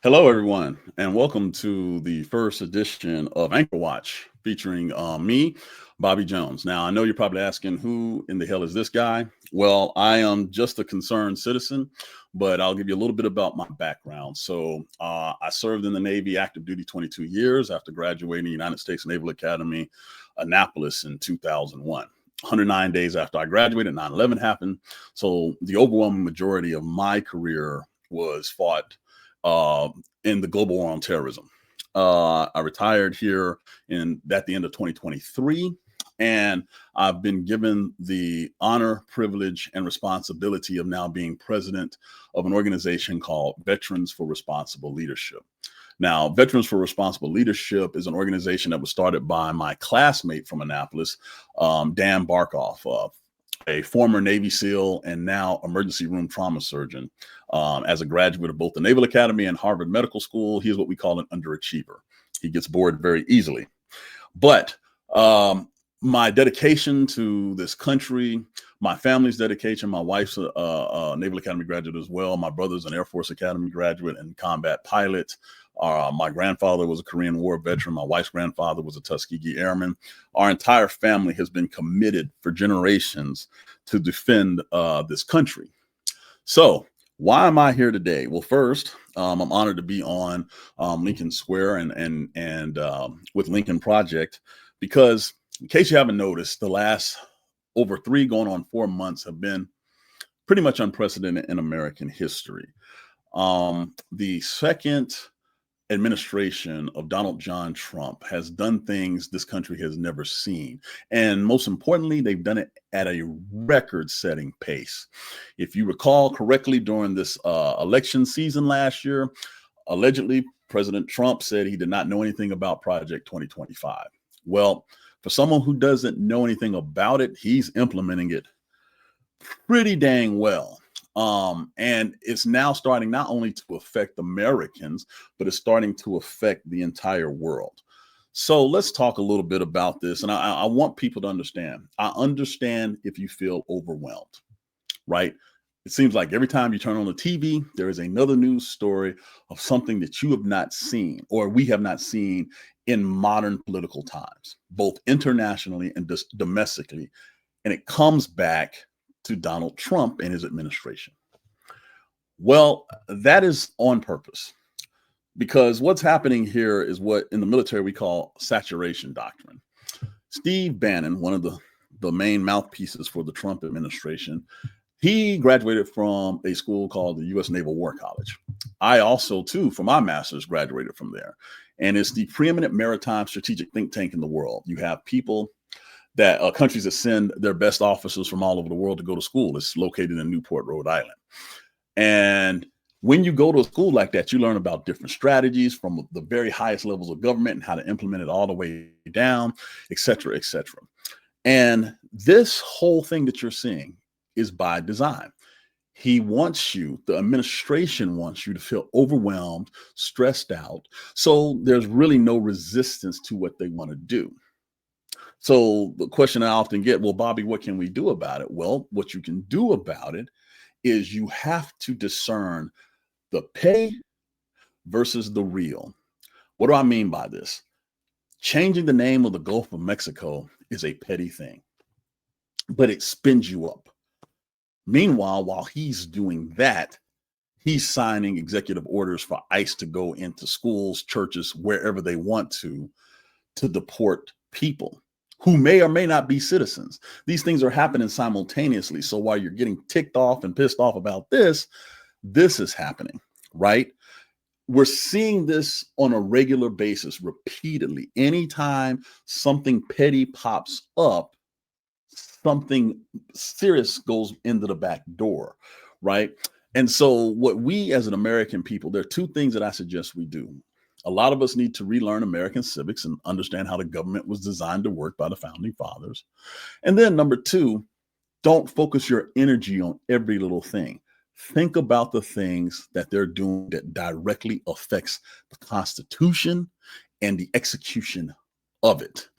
Hello, everyone, and welcome to the first edition of Anchor Watch featuring me, Bobby Jones. Now, I know you're probably asking, who in the hell is this guy? Well, I am just a concerned citizen, but I'll give you a little bit about my background. I served in the Navy active duty 22 years after graduating United States Naval Academy, Annapolis in 2001. 109 days after I graduated, 9/11 happened. So the overwhelming majority of my career was fought uh, in the global war on terrorism. I retired here at the end of 2023, and I've been given the honor, privilege, and responsibility of now being president of an organization called Veterans for Responsible Leadership. Now, Veterans for Responsible Leadership is an organization that was started by my classmate from Annapolis, Dan Barkoff, a former Navy SEAL and now emergency room trauma surgeon. As a graduate of both the Naval Academy and Harvard Medical School, he is what we call an underachiever. He gets bored very easily. But my dedication to this country, my family's dedication, my wife's a Naval Academy graduate as well. My brother's an Air Force Academy graduate and combat pilot. My grandfather was a Korean War veteran. My wife's grandfather was a Tuskegee Airman. Our entire family has been committed for generations to defend this country. So why am I here today? Well, first, I'm honored to be on Lincoln Square and with Lincoln Project, because in case you haven't noticed, the last over 3 going on 4 months have been pretty much unprecedented in American history. The second administration of Donald John Trump has done things this country has never seen. And most importantly, they've done it at a record-setting pace. If you recall correctly, during this election season last year, allegedly, President Trump said he did not know anything about Project 2025. Well, for someone who doesn't know anything about it, he's implementing it pretty dang well. And it's now starting not only to affect Americans, but it's starting to affect the entire world. So let's talk a little bit about this. And I want people to understand. I understand if you feel overwhelmed, right? It seems like every time you turn on the TV, there is another news story of something that you have not seen, or we have not seen in modern political times, both internationally and domestically. And it comes back to Donald Trump and his administration. Well, that is on purpose, because what's happening here is what in the military we call saturation doctrine. Steve Bannon, one of the main mouthpieces for the Trump administration, he graduated from a school called the U.S. Naval War College. I also, too, for my master's, graduated from there. And it's the preeminent maritime strategic think tank in the world. You have people that countries that send their best officers from all over the world to go to school. It's located in Newport, Rhode Island. And when you go to a school like that, you learn about different strategies from the very highest levels of government and how to implement it all the way down, et cetera, et cetera. And this whole thing that you're seeing is by design. He wants you, the administration wants you to feel overwhelmed, stressed out. So there's really no resistance to what they want to do. So the question I often get, well, Bobby, what can we do about it? Well, what you can do about it is you have to discern the petty versus the real. What do I mean by this? Changing the name of the Gulf of Mexico is a petty thing, but it spins you up. Meanwhile, while he's doing that, he's signing executive orders for ICE to go into schools, churches, wherever they want to deport people who may or may not be citizens. These things are happening simultaneously. So while you're getting ticked off and pissed off about this is happening, right? We're seeing this on a regular basis, repeatedly. Anytime something petty pops up, something serious goes into the back door, right? And so what we as an American people, there are 2 things that I suggest we do. A lot of us need to relearn American civics and understand how the government was designed to work by the founding fathers. And then number 2, don't focus your energy on every little thing. Think about the things that they're doing that directly affects the Constitution and the execution of it.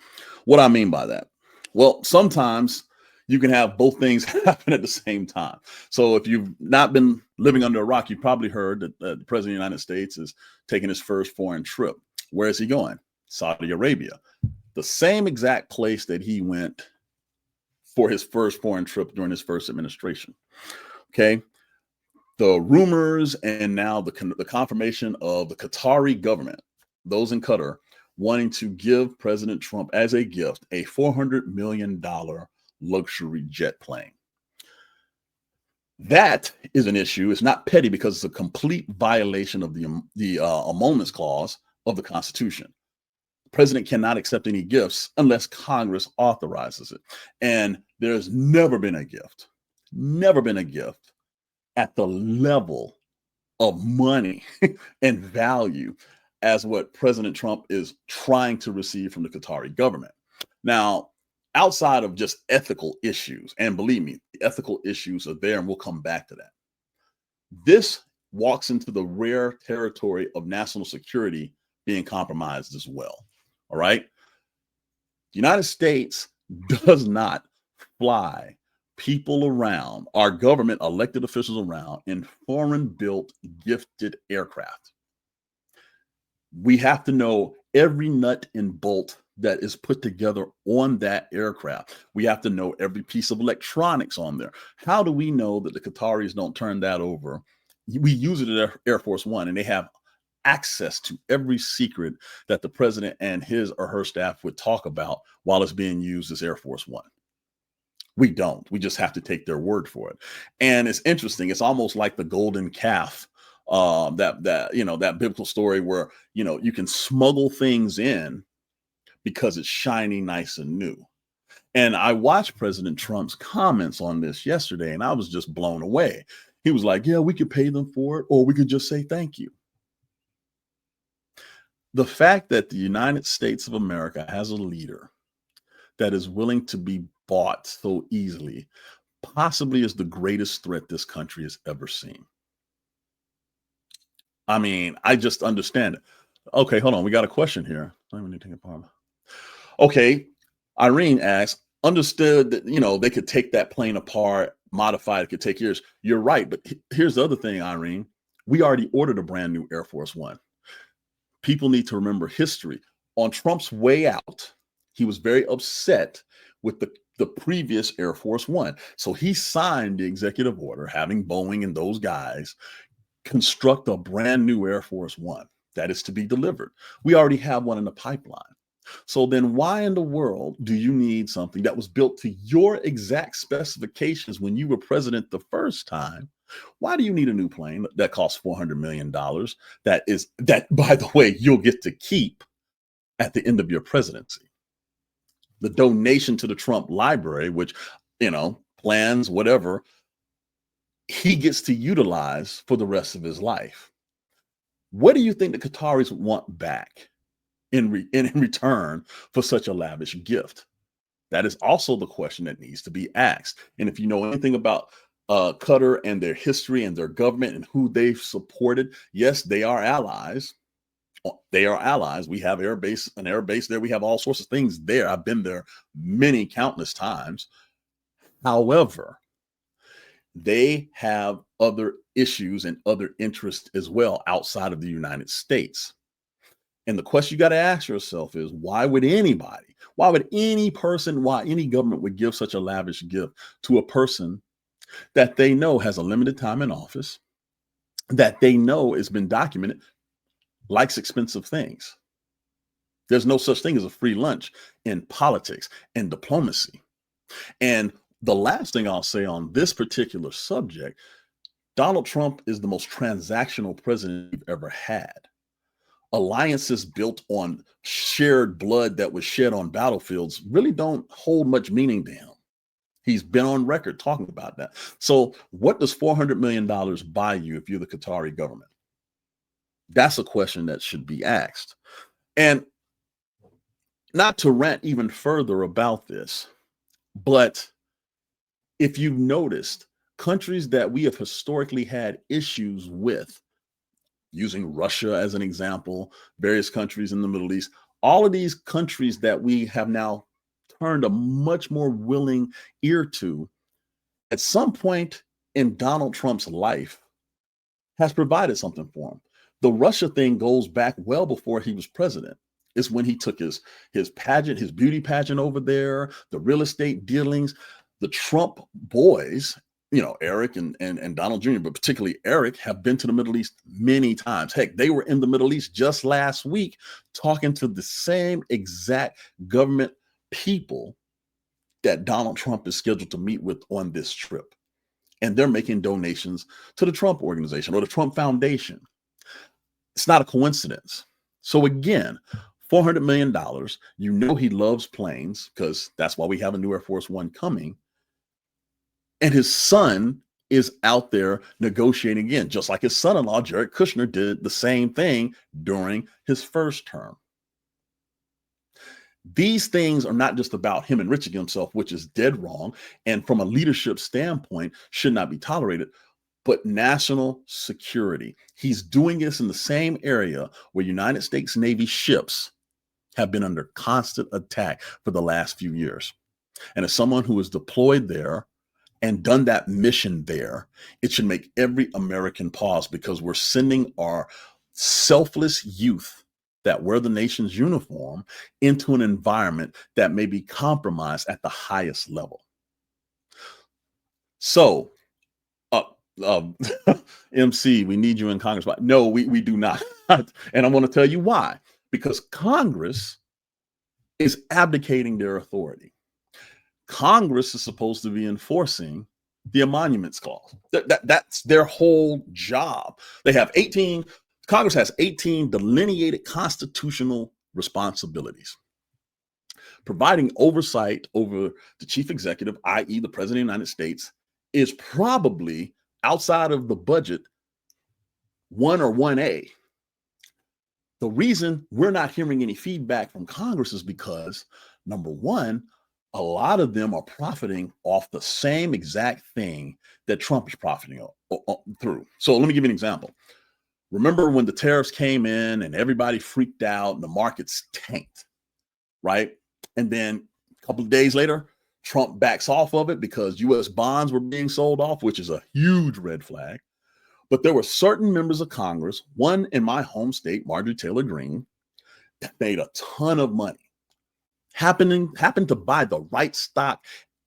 What I mean by that? Well, sometimes you can have both things happen at the same time. So if you've not been Living under a rock, you probably heard that the President of the United States is taking his first foreign trip. Where is he going? Saudi Arabia, the same exact place that he went for his first foreign trip during his first administration. Okay. The rumors and now the confirmation of the Qatari government, those in Qatar, wanting to give President Trump as a gift a $400 million luxury jet plane. That is an issue. It's not petty because it's a complete violation of the Emoluments Clause of the Constitution. The president cannot accept any gifts unless Congress authorizes it. And there's never been a gift at the level of money and value as what President Trump is trying to receive from the Qatari government. Now, outside of just ethical issues, and believe me, the ethical issues are there, and we'll come back to that. This walks into the rare territory of national security being compromised as well. All right. The United States does not fly people around, our government elected officials around, in foreign built gifted aircraft. We have to know every nut and bolt that is put together on that aircraft. We have to know every piece of electronics on there. How do we know that the Qataris don't turn that over? We use it at Air Force One, and they have access to every secret that the president and his or her staff would talk about while it's being used as Air Force One. We don't. We just have to take their word for it. And it's interesting. It's almost like the golden calf, that biblical story where, you can smuggle things in because it's shiny, nice, and new. And I watched President Trump's comments on this yesterday, and I was just blown away. He was like, yeah, we could pay them for it, or we could just say thank you. The fact that the United States of America has a leader that is willing to be bought so easily possibly is the greatest threat this country has ever seen. I mean, I just understand it. Okay, hold on. We got a question here. Okay, Irene asks, understood that, they could take that plane apart, modify it, it could take years. You're right. But here's the other thing, Irene. We already ordered a brand new Air Force One. People need to remember history. On Trump's way out, he was very upset with the previous Air Force One. So he signed the executive order having Boeing and those guys construct a brand new Air Force One that is to be delivered. We already have one in the pipeline. So then why in the world do you need something that was built to your exact specifications when you were president the first time? Why do you need a new plane that costs $400 million? That, by the way, you'll get to keep at the end of your presidency. The donation to the Trump library, which, plans, whatever, he gets to utilize for the rest of his life. What do you think the Qataris want back in return for such a lavish gift? That is also the question that needs to be asked. And if you know anything about Qatar and their history and their government and who they've supported, yes, they are allies. They are allies. We have an air base there. We have all sorts of things there. I've been there countless times. However, they have other issues and other interests as well outside of the United States. And the question you got to ask yourself is, why would any government would give such a lavish gift to a person that they know has a limited time in office, that they know has been documented, likes expensive things? There's no such thing as a free lunch in politics and diplomacy. And the last thing I'll say on this particular subject, Donald Trump is the most transactional president we've ever had. Alliances built on shared blood that was shed on battlefields really don't hold much meaning to him. He's been on record talking about that. So what does $400 million buy you if you're the Qatari government? That's a question that should be asked. And not to rant even further about this, but if you've noticed, countries that we have historically had issues with, using Russia as an example, various countries in the Middle East, all of these countries that we have now turned a much more willing ear to, at some point in Donald Trump's life, has provided something for him. The Russia thing goes back well before he was president. It's when he took his pageant, his beauty pageant over there, the real estate dealings, the Trump boys, Eric and Donald Jr., but particularly Eric, have been to the Middle East many times. Heck, they were in the Middle East just last week talking to the same exact government people that Donald Trump is scheduled to meet with on this trip. And they're making donations to the Trump organization or the Trump Foundation. It's not a coincidence. So again, $400 million, he loves planes because that's why we have a new Air Force One coming. And his son is out there negotiating again, just like his son-in-law, Jared Kushner, did the same thing during his first term. These things are not just about him enriching himself, which is dead wrong, and from a leadership standpoint should not be tolerated, but national security. He's doing this in the same area where United States Navy ships have been under constant attack for the last few years. And as someone who is deployed there and done that mission there, it should make every American pause, because we're sending our selfless youth that wear the nation's uniform into an environment that may be compromised at the highest level. So, MC, we need you in Congress. No, we do not. And I want to tell you why. Because Congress is abdicating their authority. Congress is supposed to be enforcing the emoluments clause. That's their whole job. Congress has 18 delineated constitutional responsibilities. Providing oversight over the chief executive, i.e. the president of the United States, is probably outside of the budget 1 or 1A. The reason we're not hearing any feedback from Congress is because, number one, a lot of them are profiting off the same exact thing that Trump is profiting through. So let me give you an example. Remember when the tariffs came in and everybody freaked out and the markets tanked, right? And then a couple of days later, Trump backs off of it because U.S. bonds were being sold off, which is a huge red flag. But there were certain members of Congress, one in my home state, Marjorie Taylor Greene, that made a ton of money. Happened to buy the right stock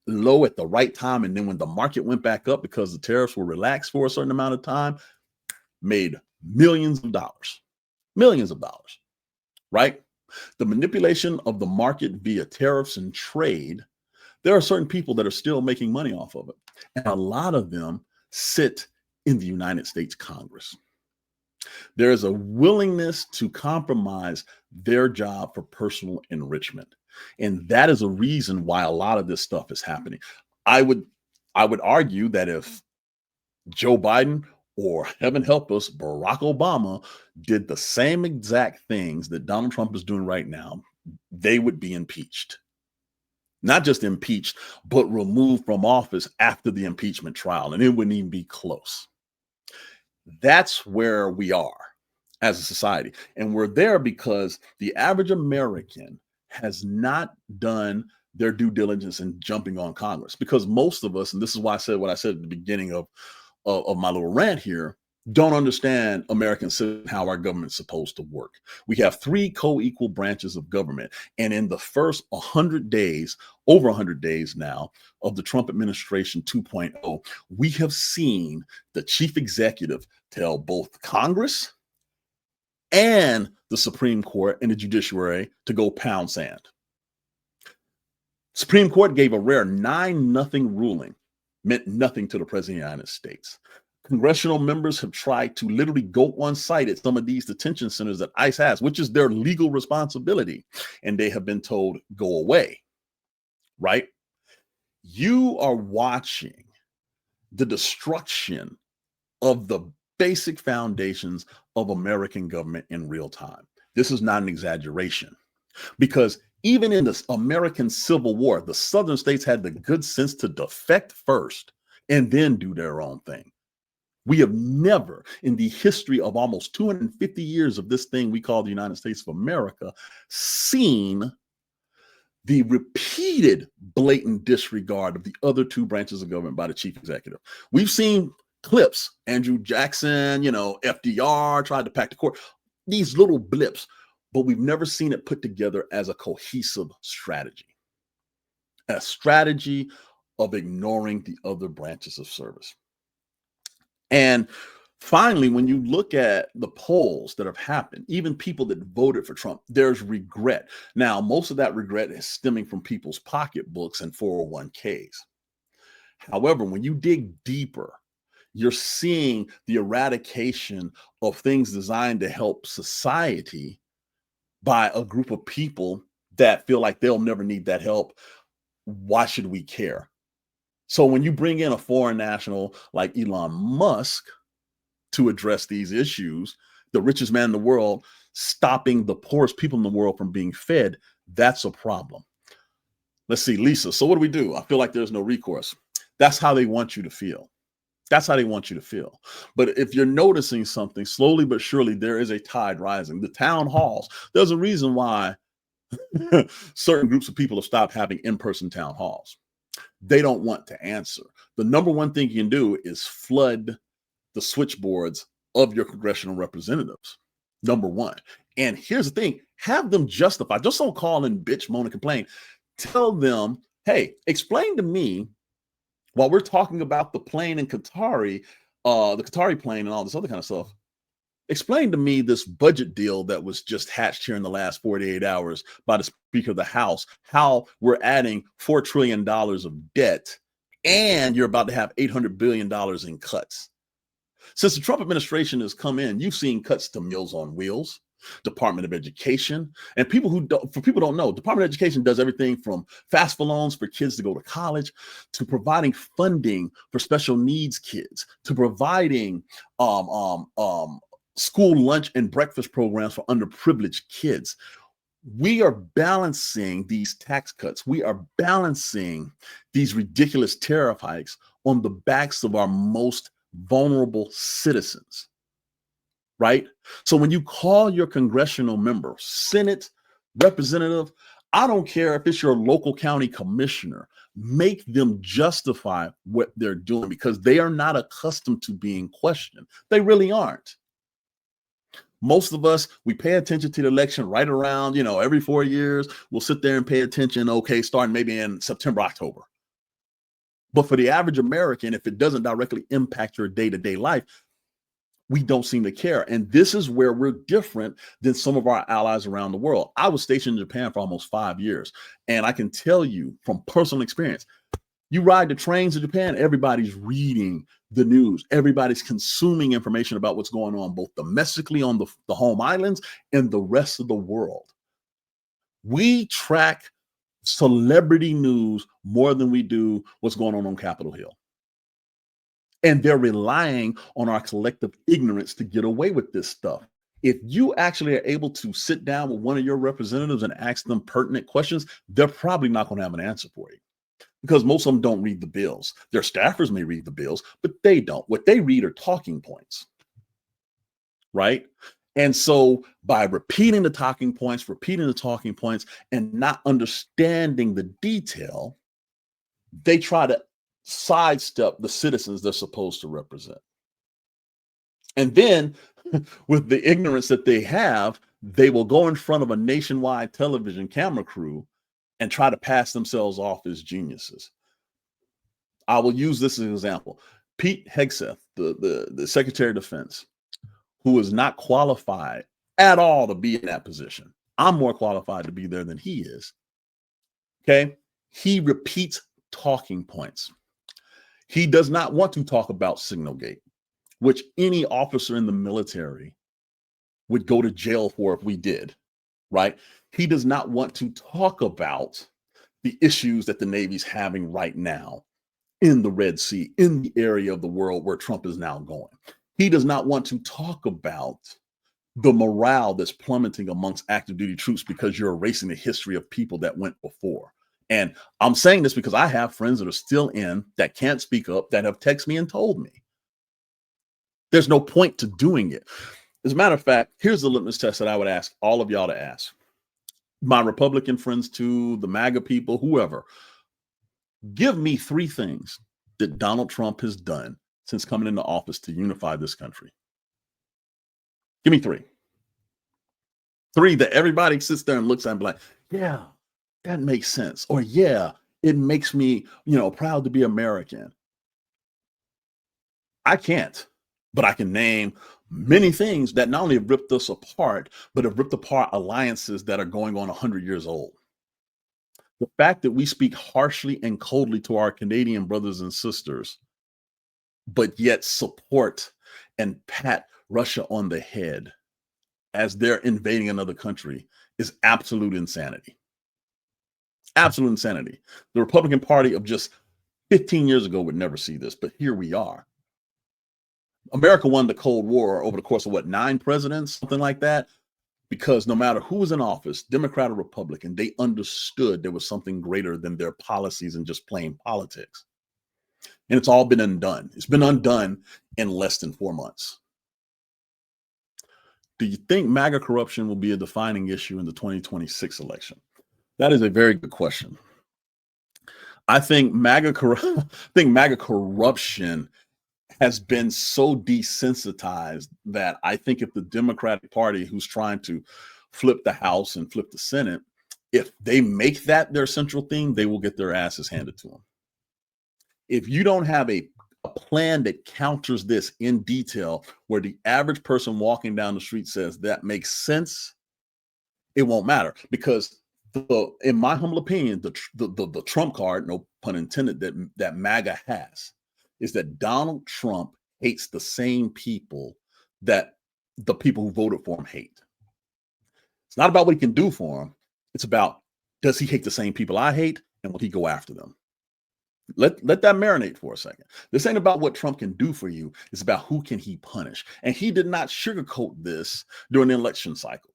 low at the right time. And then when the market went back up because the tariffs were relaxed for a certain amount of time, made millions of dollars, right? The manipulation of the market via tariffs and trade, there are certain people that are still making money off of it. And a lot of them sit in the United States Congress. There is a willingness to compromise their job for personal enrichment. And that is a reason why a lot of this stuff is happening. I would argue that if Joe Biden or, heaven help us, Barack Obama did the same exact things that Donald Trump is doing right now, they would be impeached. Not just impeached, but removed from office after the impeachment trial. And it wouldn't even be close. That's where we are as a society. And we're there because the average American has not done their due diligence in jumping on Congress. Because most of us, and this is why I said what I said at the beginning of my little rant here, don't understand American citizen, how our government's supposed to work. We have 3 co-equal branches of government. And in the first 100 days, over 100 days now, of the Trump administration 2.0, we have seen the chief executive tell both Congress and the Supreme Court and the judiciary to go pound sand. Supreme Court gave a rare 9-0 ruling, meant nothing to the president of the United States. Congressional members have tried to literally go on site at some of these detention centers that ICE has, which is their legal responsibility, and they have been told, go away, right? You are watching the destruction of the basic foundations of American government in real time. This is not an exaggeration, because even in the American Civil War, the Southern states had the good sense to defect first and then do their own thing. We have never, in the history of almost 250 years of this thing we call the United States of America, seen the repeated blatant disregard of the other 2 branches of government by the chief executive. We've seen clips. Andrew Jackson, FDR tried to pack the court. These little blips, but we've never seen it put together as a cohesive strategy. A strategy of ignoring the other branches of service. And finally, when you look at the polls that have happened, even people that voted for Trump, there's regret. Now, most of that regret is stemming from people's pocketbooks and 401ks. However, when you dig deeper, you're seeing the eradication of things designed to help society by a group of people that feel like they'll never need that help. Why should we care? So when you bring in a foreign national like Elon Musk to address these issues, the richest man in the world, stopping the poorest people in the world from being fed, that's a problem. Let's see, Lisa. So what do? I feel like there's no recourse. That's how they want you to feel. That's how they want you to feel. But if you're noticing something, slowly but surely, there is a tide rising. The town halls, there's a reason why certain groups of people have stopped having in-person town halls. They don't want to answer. The number one thing you can do is flood the switchboards of your congressional representatives. Number one. And here's the thing, have them justify. Just don't call and bitch, moan, and complain. Tell them, hey, explain to me, while we're talking about the plane in Qatari, the Qatari plane and all this other kind of stuff, explain to me this budget deal that was just hatched here in the last 48 hours by the Speaker of the House, how we're adding $4 trillion of debt and you're about to have $800 billion in cuts. Since the Trump administration has come in, you've seen cuts to Meals on Wheels, Department of Education, and people who don't know, Department of Education does everything from FAFSA loans for kids to go to college, to providing funding for special needs kids, to providing school lunch and breakfast programs for underprivileged kids. We are balancing these tax cuts. We are balancing these ridiculous tariff hikes on the backs of our most vulnerable citizens, right? So when you call your congressional member, Senate, representative, I don't care if it's your local county commissioner, make them justify what they're doing because they are not accustomed to being questioned. They really aren't. Most of us, we pay attention to the election right around, every 4 years. We'll sit there and pay attention, okay, starting maybe in September, October. But for the average American, if it doesn't directly impact your day-to-day life, we don't seem to care. And this is where we're different than some of our allies around the world. I was stationed in Japan for almost 5 years. And I can tell you from personal experience, you ride the trains in Japan, everybody's reading the news. Everybody's consuming information about what's going on, both domestically on the home islands and the rest of the world. We track celebrity news more than we do what's going on Capitol Hill. And they're relying on our collective ignorance to get away with this stuff. If you actually are able to sit down with one of your representatives and ask them pertinent questions, they're probably not going to have an answer for you. Because most of them don't read the bills. Their staffers may read the bills, but they don't. What they read are talking points, right? And so by repeating the talking points, and not understanding the detail, they try to sidestep the citizens they're supposed to represent. And then with the ignorance that they have, they will go in front of a nationwide television camera crew and try to pass themselves off as geniuses. I will use this as an example. Pete Hegseth, the Secretary of Defense, who is not qualified at all to be in that position. I'm more qualified to be there than he is. Okay? He repeats talking points. He does not want to talk about Signalgate, which any officer in the military would go to jail for if we did, right? He does not want to talk about the issues that the Navy's having right now in the Red Sea, in the area of the world where Trump is now going. He does not want to talk about the morale that's plummeting amongst active duty troops because you're erasing the history of people that went before. And I'm saying this because I have friends that are still in that can't speak up, that have texted me and told me. There's no point to doing it. As a matter of fact, here's the litmus test that I would ask all of y'all to ask. My Republican friends too, the MAGA people, whoever. Give me 3 things that Donald Trump has done since coming into office to unify this country? Give me three. Three that everybody sits there and looks at and be like, yeah, that makes sense. Or yeah, it makes me, proud to be American. I can't, but I can name many things that not only have ripped us apart, but have ripped apart alliances that are going on 100 years old. The fact that we speak harshly and coldly to our Canadian brothers and sisters, but yet support and pat Russia on the head as they're invading another country is absolute insanity. Absolute insanity. The Republican Party of just 15 years ago would never see this, but here we are. America won the Cold War over the course of 9 presidents, something like that, because no matter who was in office, Democrat or Republican, they understood there was something greater than their policies and just plain politics. And it's all been undone. It's been undone in less than 4 months. Do you think MAGA corruption will be a defining issue in the 2026 election? That is a very good question. I think MAGA corruption has been so desensitized that I think if the Democratic Party, who's trying to flip the House and flip the Senate, if they make that their central theme, they will get their asses handed to them. If you don't have a plan that counters this in detail, where the average person walking down the street says that makes sense, it won't matter. Because in my humble opinion, the trump card, no pun intended, that MAGA has is that Donald Trump hates the same people that the people who voted for him hate. It's not about what he can do for them. It's about, does he hate the same people I hate, and will he go after them? Let that marinate for a second. This ain't about what Trump can do for you. It's about who can he punish. And he did not sugarcoat this during the election cycle.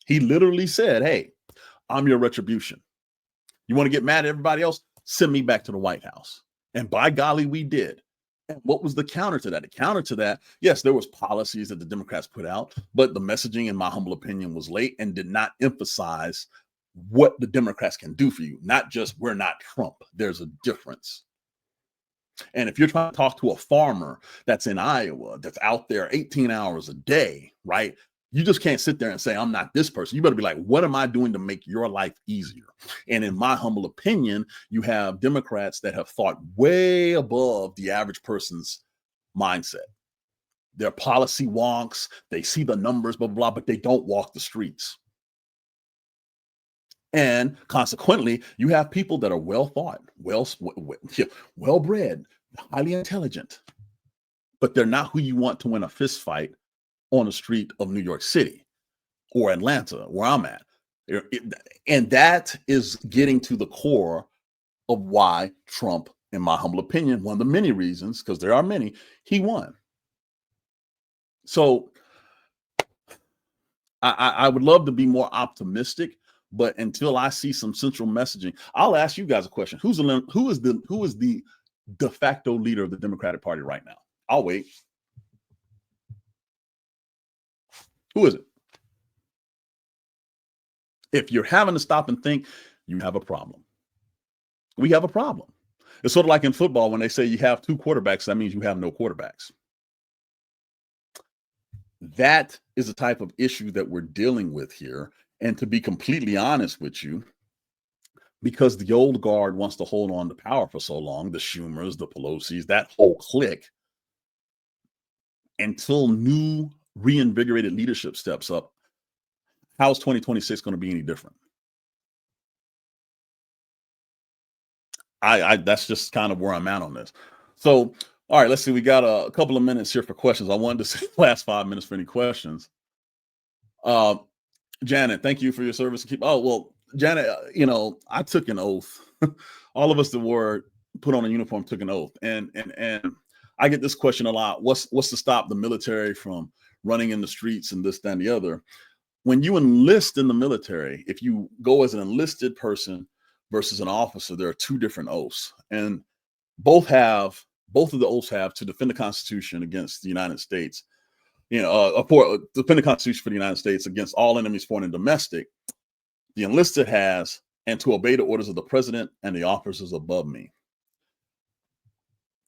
He literally said, hey, I'm your retribution. You want to get mad at everybody else? Send me back to the White House. And by golly, we did. And what was the counter to that? The counter to that, yes, there was policies that the Democrats put out, but the messaging, in my humble opinion, was late and did not emphasize what the Democrats can do for you. Not just, we're not Trump. There's a difference. And if you're trying to talk to a farmer that's in Iowa, that's out there 18 hours a day, right? You just can't sit there and say, I'm not this person. You better be like, what am I doing to make your life easier? And in my humble opinion, you have Democrats that have thought way above the average person's mindset. They're policy wonks. They see the numbers, blah, blah, but they don't walk the streets. And consequently, you have people that are well thought, well bred, highly intelligent, but they're not who you want to win a fist fight on the street of New York City or Atlanta, where I'm at. And that is getting to the core of why Trump, in my humble opinion, one of the many reasons, because there are many, he won. So I would love to be more optimistic, but until I see some central messaging, I'll ask you guys a question. Who is the de facto leader of the Democratic Party right now? I'll wait. Who is it? If you're having to stop and think, you have a problem. We have a problem. It's sort of like in football when they say you have 2 quarterbacks, that means you have no quarterbacks. That is the type of issue that we're dealing with here. And to be completely honest with you, because the old guard wants to hold on to power for so long, the Schumers, the Pelosi's, that whole clique, until new reinvigorated leadership steps up, how's 2026 going to be any different? That's just kind of where I'm at on this. So, all right, let's see. We got a couple of minutes here for questions. I wanted to say the last 5 minutes for any questions. Janet, thank you for your service. Janet, I took an oath. All of us that were put on a uniform took an oath, and I get this question a lot. What's to stop the military from running in the streets and this, that, and the other? When you enlist in the military, if you go as an enlisted person versus an officer, there are 2 different oaths, and both of the oaths have to defend the Constitution against the United States. Defend the Constitution for the United States against all enemies, foreign and domestic. The enlisted has, and to obey the orders of the president and the officers above me.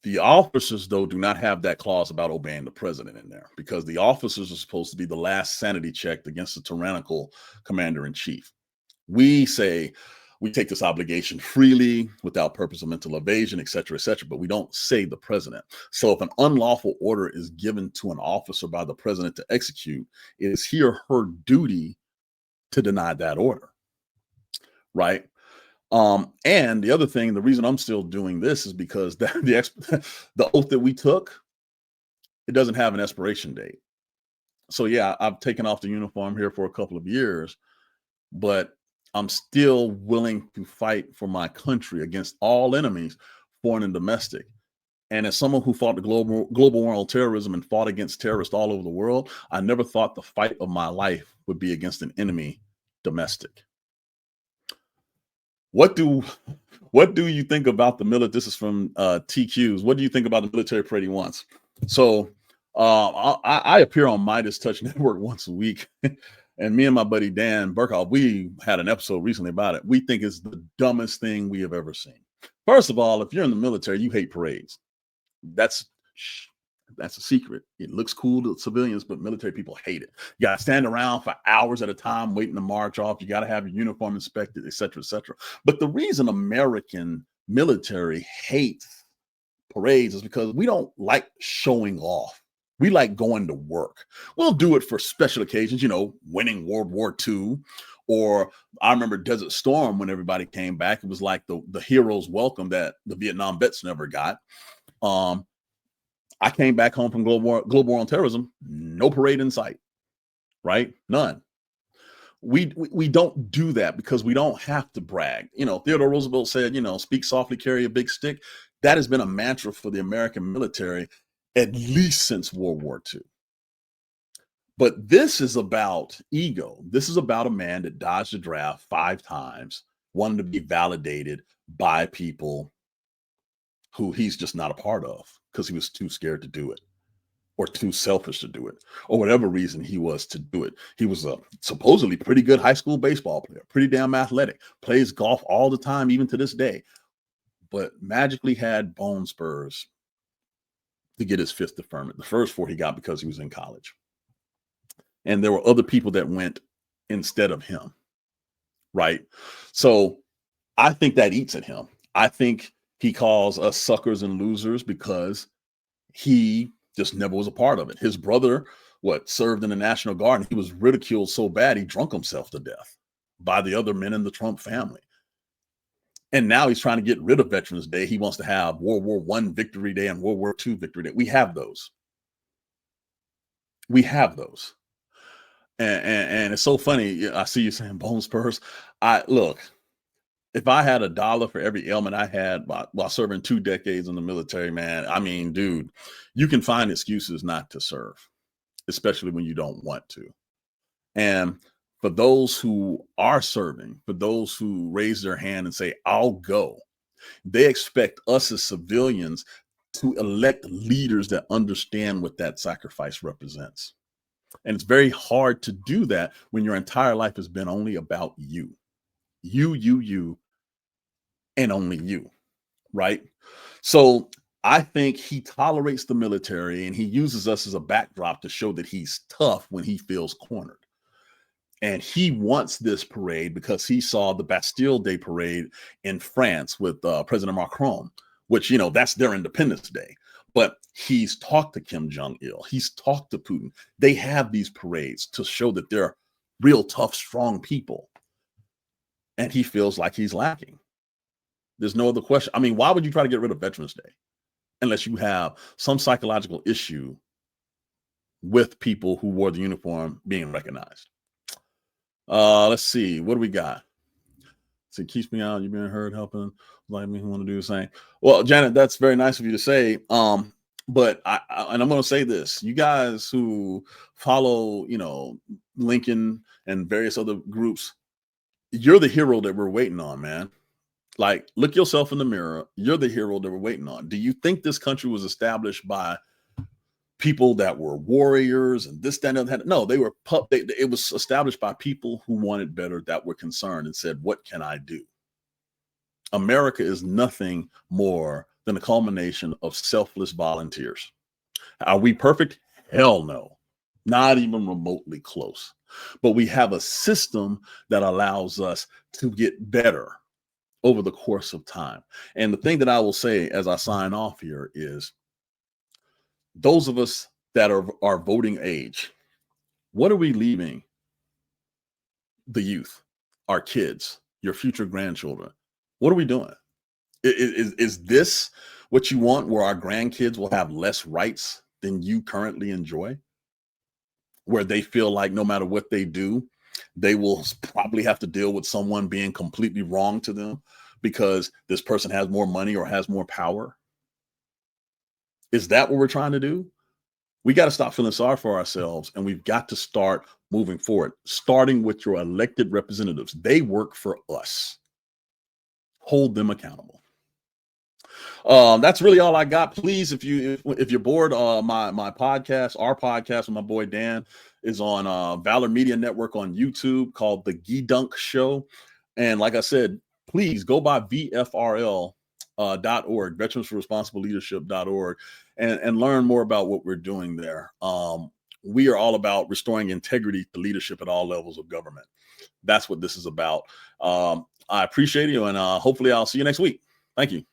The officers, though, do not have that clause about obeying the president in there, because the officers are supposed to be the last sanity check against the tyrannical commander in chief. We say we take this obligation freely without purpose of mental evasion, et cetera, but we don't say the president. So if an unlawful order is given to an officer by the president to execute, it is he or her duty to deny that order, right? And the other thing, the reason I'm still doing this is because the oath that we took, it doesn't have an expiration date. So yeah, I've taken off the uniform here for a couple of years, but I'm still willing to fight for my country against all enemies, foreign and domestic. And as someone who fought the global war on terrorism and fought against terrorists all over the world, I never thought the fight of my life would be against an enemy domestic. What do you think about the military? This is from TQs. What do you think about the military parade he wants? So I appear on Midas Touch Network once a week. And me and my buddy Dan Burkhoff, we had an episode recently about it. We think it's the dumbest thing we have ever seen. First of all, if you're in the military, you hate parades. That's a secret. It looks cool to civilians, but military people hate it. You got to stand around for hours at a time waiting to march off. You got to have your uniform inspected, et cetera, et cetera. But the reason American military hates parades is because we don't like showing off. We like going to work. We'll do it for special occasions, winning World War II. Or I remember Desert Storm when everybody came back. It was like the hero's welcome that the Vietnam vets never got. I came back home from global war on terrorism, no parade in sight, right? None. We don't do that because we don't have to brag. Theodore Roosevelt said, speak softly, carry a big stick. That has been a mantra for the American military at least since World War II. But this is about ego. This is about a man that dodged the draft 5 times, wanted to be validated by people who he's just not a part of because he was too scared to do it or too selfish to do it or whatever reason he was to do it. He was a supposedly pretty good high school baseball player, pretty damn athletic, plays golf all the time, even to this day, but magically had bone spurs to get his 5th deferment. The first 4 he got because he was in college. And there were other people that went instead of him, right? So I think that eats at him. I think he calls us suckers and losers because he just never was a part of it. His brother, served in the National Guard, and he was ridiculed so bad he drunk himself to death by the other men in the Trump family. And now he's trying to get rid of Veterans Day. He wants to have World War I Victory Day and World War II Victory Day. We have those. And it's so funny. I see you saying bone spurs. Look, if I had $1 for every ailment I had while serving 2 decades in the military, man, I mean, dude, you can find excuses not to serve, especially when you don't want to. And for those who are serving, for those who raise their hand and say, I'll go, they expect us as civilians to elect leaders that understand what that sacrifice represents. And it's very hard to do that when your entire life has been only about you, and only you, right? So I think he tolerates the military and he uses us as a backdrop to show that he's tough when he feels cornered. And he wants this parade because he saw the Bastille Day parade in France with President Macron, which, that's their Independence Day. But he's talked to Kim Jong-il. He's talked to Putin. They have these parades to show that they're real tough, strong people. And he feels like he's lacking. There's no other question. I mean, why would you try to get rid of Veterans Day unless you have some psychological issue with people who wore the uniform being recognized? Let's see. What do we got? So it keeps me out. You've been heard, helping like me who want to do the same. Well, Janet, that's very nice of you to say. But I'm going to say this: you guys who follow, Lincoln and various other groups, you're the hero that we're waiting on, man. Like, look yourself in the mirror. You're the hero that we're waiting on. Do you think this country was established by people that were warriors and this, that, and that? No, it was established by people who wanted better, that were concerned and said, what can I do? America is nothing more than the culmination of selfless volunteers. Are we perfect? Hell no, not even remotely close. But we have a system that allows us to get better over the course of time. And the thing that I will say as I sign off here is those of us that are voting age, what are we leaving the youth, our kids, your future grandchildren? What are we doing? Is this what you want, where our grandkids will have less rights than you currently enjoy? Where they feel like no matter what they do, they will probably have to deal with someone being completely wrong to them because this person has more money or has more power? Is that what we're trying to do? We got to stop feeling sorry for ourselves, and we've got to start moving forward, starting with your elected representatives. They work for us. Hold them accountable. That's really all I got. Please, if you're bored, my podcast, our podcast with my boy Dan, is on Valor Media Network on YouTube, called The Gedunk Show. And like I said, please go by VFRL .org, Veterans for Responsible Leadership.org, and learn more about what we're doing there. We are all about restoring integrity to leadership at all levels of government. That's what this is about. I appreciate you, and hopefully I'll see you next week. Thank you.